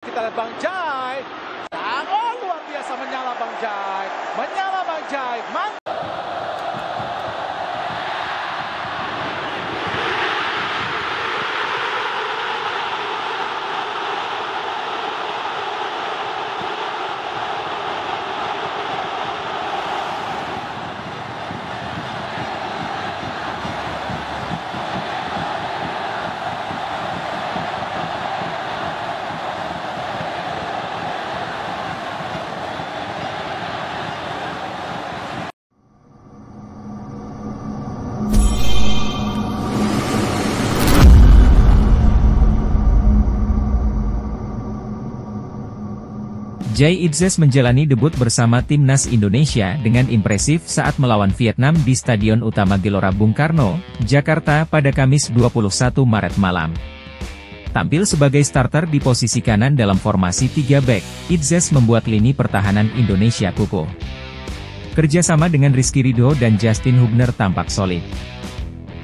Kita lihat Bang Jai. Oh, luar biasa menyala Bang Jai. Menyala Bang Jai. Jai Itzes menjalani debut bersama Timnas Indonesia dengan impresif saat melawan Vietnam di Stadion Utama Gelora Bung Karno, Jakarta pada Kamis 21 Maret malam. Tampil sebagai starter di posisi kanan dalam formasi 3 back, Itzes membuat lini pertahanan Indonesia kukuh. Kerjasama dengan Rizky Ridho dan Justin Hubner tampak solid.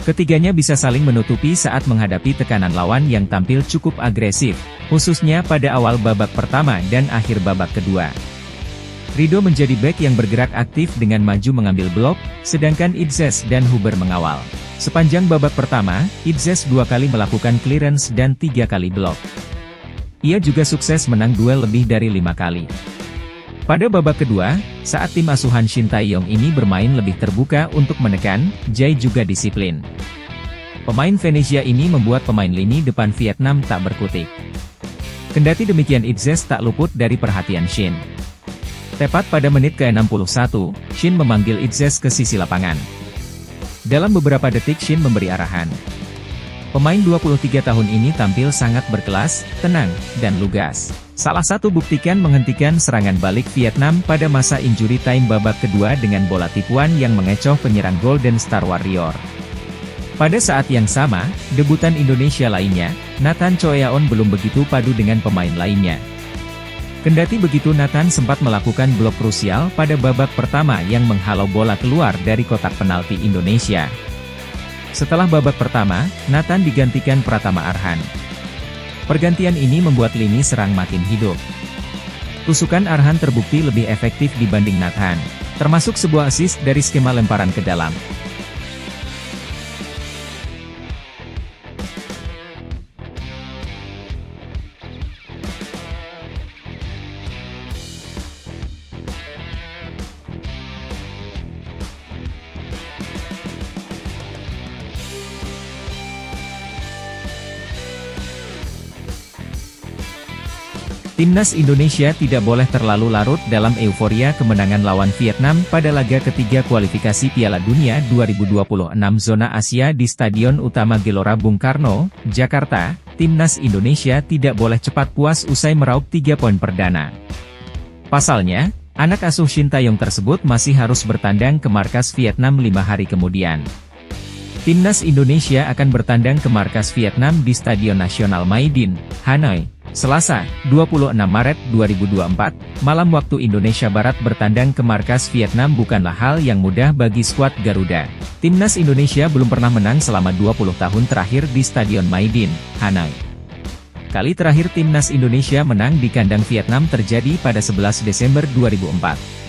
Ketiganya bisa saling menutupi saat menghadapi tekanan lawan yang tampil cukup agresif, khususnya pada awal babak pertama dan akhir babak kedua. Ridho menjadi bek yang bergerak aktif dengan maju mengambil blok, sedangkan Itzes dan Huber mengawal. Sepanjang babak pertama, Itzes 2 kali melakukan clearance dan 3 kali blok. Ia juga sukses menang duel lebih dari 5 kali. Pada babak kedua, saat tim asuhan Shin Tae-yong ini bermain lebih terbuka untuk menekan, Jai juga disiplin. Pemain Venesia ini membuat pemain lini depan Vietnam tak berkutik. Kendati demikian Itzes tak luput dari perhatian Shin. Tepat pada menit ke-61, Shin memanggil Itzes ke sisi lapangan. Dalam beberapa detik Shin memberi arahan. Pemain 23 tahun ini tampil sangat berkelas, tenang, dan lugas. Salah satu buktikan menghentikan serangan balik Vietnam pada masa injury time babak kedua dengan bola tipuan yang mengecoh penyerang Golden Star Warrior. Pada saat yang sama, debutan Indonesia lainnya, Nathan Choeaon belum begitu padu dengan pemain lainnya. Kendati begitu Nathan sempat melakukan blok krusial pada babak pertama yang menghalau bola keluar dari kotak penalti Indonesia. Setelah babak pertama, Nathan digantikan Pratama Arhan. Pergantian ini membuat lini serang makin hidup. Tusukan Arhan terbukti lebih efektif dibanding Nathan, termasuk sebuah assist dari skema lemparan ke dalam. Timnas Indonesia tidak boleh terlalu larut dalam euforia kemenangan lawan Vietnam pada laga ketiga kualifikasi Piala Dunia 2026 zona Asia di Stadion Utama Gelora Bung Karno, Jakarta. Timnas Indonesia tidak boleh cepat puas usai meraup 3 poin perdana. Pasalnya, anak asuh Shin Tae-yong tersebut masih harus bertandang ke markas Vietnam 5 hari kemudian. Timnas Indonesia akan bertandang ke markas Vietnam di Stadion Nasional Mai Dinh, Hanoi, Selasa, 26 Maret 2024, malam waktu Indonesia Barat. Bertandang ke markas Vietnam bukanlah hal yang mudah bagi skuad Garuda. Timnas Indonesia belum pernah menang selama 20 tahun terakhir di Stadion Mai Dinh, Hanoi. Kali terakhir Timnas Indonesia menang di kandang Vietnam terjadi pada 11 Desember 2004.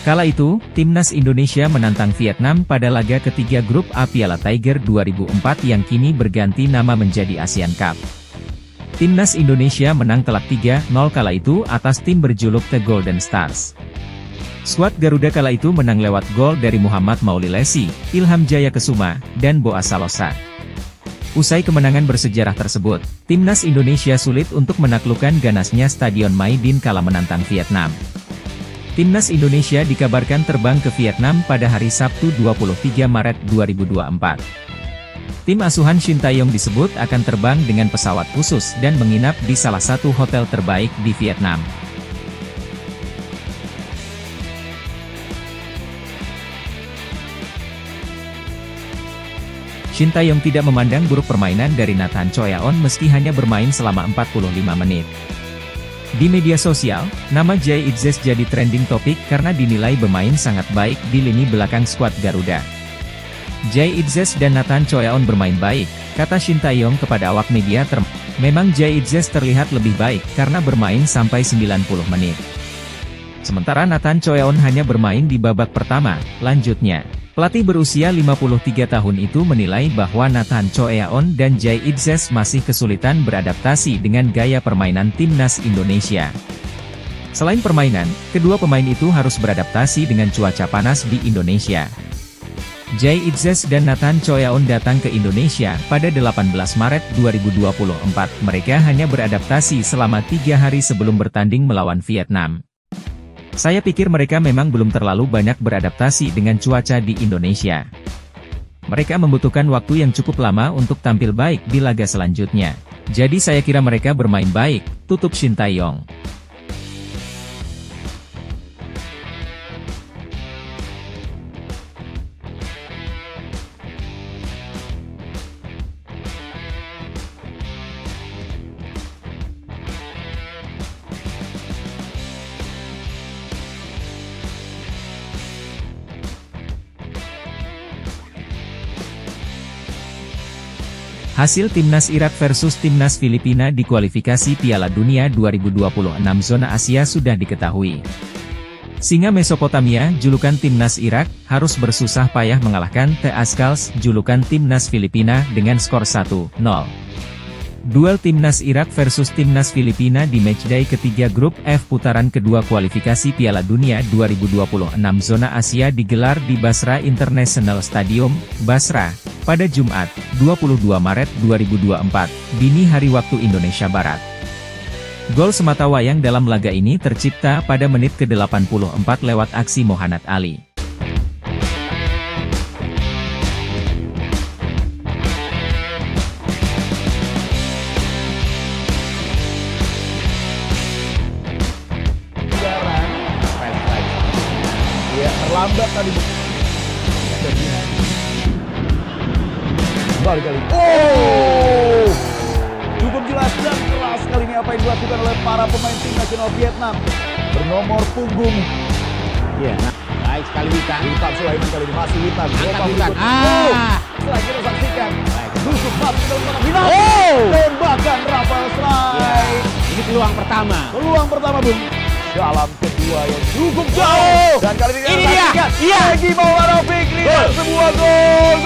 Kala itu, Timnas Indonesia menantang Vietnam pada laga ketiga grup A Piala Tiger 2004 yang kini berganti nama menjadi Asian Cup. Timnas Indonesia menang telak 3-0 kala itu atas tim berjuluk The Golden Stars. Skuad Garuda kala itu menang lewat gol dari Muhammad Maulilesi, Ilham Jaya Kesuma, dan Boa Salosa. Usai kemenangan bersejarah tersebut, Timnas Indonesia sulit untuk menaklukkan ganasnya Stadion Mai Dinh kala menantang Vietnam. Timnas Indonesia dikabarkan terbang ke Vietnam pada hari Sabtu 23 Maret 2024. Tim asuhan Shin Tae-yong disebut akan terbang dengan pesawat khusus dan menginap di salah satu hotel terbaik di Vietnam. Shin Tae-yong tidak memandang buruk permainan dari Nathan Choeaon meski hanya bermain selama 45 menit. Di media sosial, nama Jai Itzes jadi trending topik karena dinilai bermain sangat baik di lini belakang skuad Garuda. Jai Itzes dan Nathan Choeaon bermain baik, kata Shin Tae-yong kepada awak media Memang Jay Itzes terlihat lebih baik karena bermain sampai 90 menit. Sementara Nathan Choeon hanya bermain di babak pertama. Lanjutnya, pelatih berusia 53 tahun itu menilai bahwa Nathan Choeon dan Jay Itzes masih kesulitan beradaptasi dengan gaya permainan timnas Indonesia. Selain permainan, kedua pemain itu harus beradaptasi dengan cuaca panas di Indonesia. Jay Itzes dan Nathan Choeon datang ke Indonesia pada 18 Maret 2024. Mereka hanya beradaptasi selama 3 hari sebelum bertanding melawan Vietnam. Saya pikir mereka memang belum terlalu banyak beradaptasi dengan cuaca di Indonesia. Mereka membutuhkan waktu yang cukup lama untuk tampil baik di laga selanjutnya. Jadi saya kira mereka bermain baik, tutup Shin Tae-yong. Hasil Timnas Irak versus Timnas Filipina di kualifikasi Piala Dunia 2026 zona Asia sudah diketahui. Singa Mesopotamia, julukan Timnas Irak, harus bersusah payah mengalahkan The Azkals, julukan Timnas Filipina dengan skor 1-0. Duel Timnas Irak versus Timnas Filipina di matchday ketiga grup F putaran kedua kualifikasi Piala Dunia 2026 zona Asia digelar di Basra International Stadium, Basra, pada Jumat, 22 Maret 2024, dini hari waktu Indonesia Barat. Gol sematawayang dalam laga ini tercipta pada menit ke-84 lewat aksi Mohanad Ali. Ya, terlambat tadi. Kembali kali. Oh! Cukup jelas dan keras kali ini apa yang dilakukan oleh para pemain tim nasional Vietnam. Bernomor punggung. Iya, nah, baik sekali Witan. Witan Sulaiman kali ini masih Witan. Angkat Witan. Setelah kita saksikan. Tusuk masuk dalam kotak final. Oh! Tembakan Rafael Strike. Ya, ini peluang pertama. Peluang pertama, Bung. Dalam kedua yang cukup jauh. Dan kali ini dia. Iya. Egy Maulana Fikri dan sebuah gol.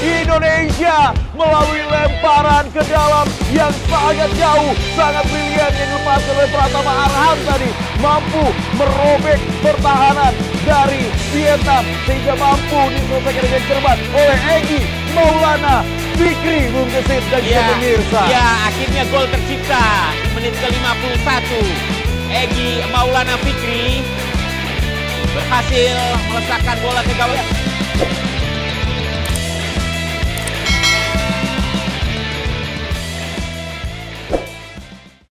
Indonesia melalui lemparan ke dalam yang sangat jauh, sangat brilian yang dilepaskan oleh Pratama Arhan tadi, mampu merobek pertahanan dari Vietnam sehingga mampu diselesaikan dengan cermat oleh Egy Maulana Fikri, Bung Gesit dan juga pemirsa. Ya, akhirnya gol tercipta di menit ke-51. Egy Maulana Fikri berhasil meletakkan bola ke gawang.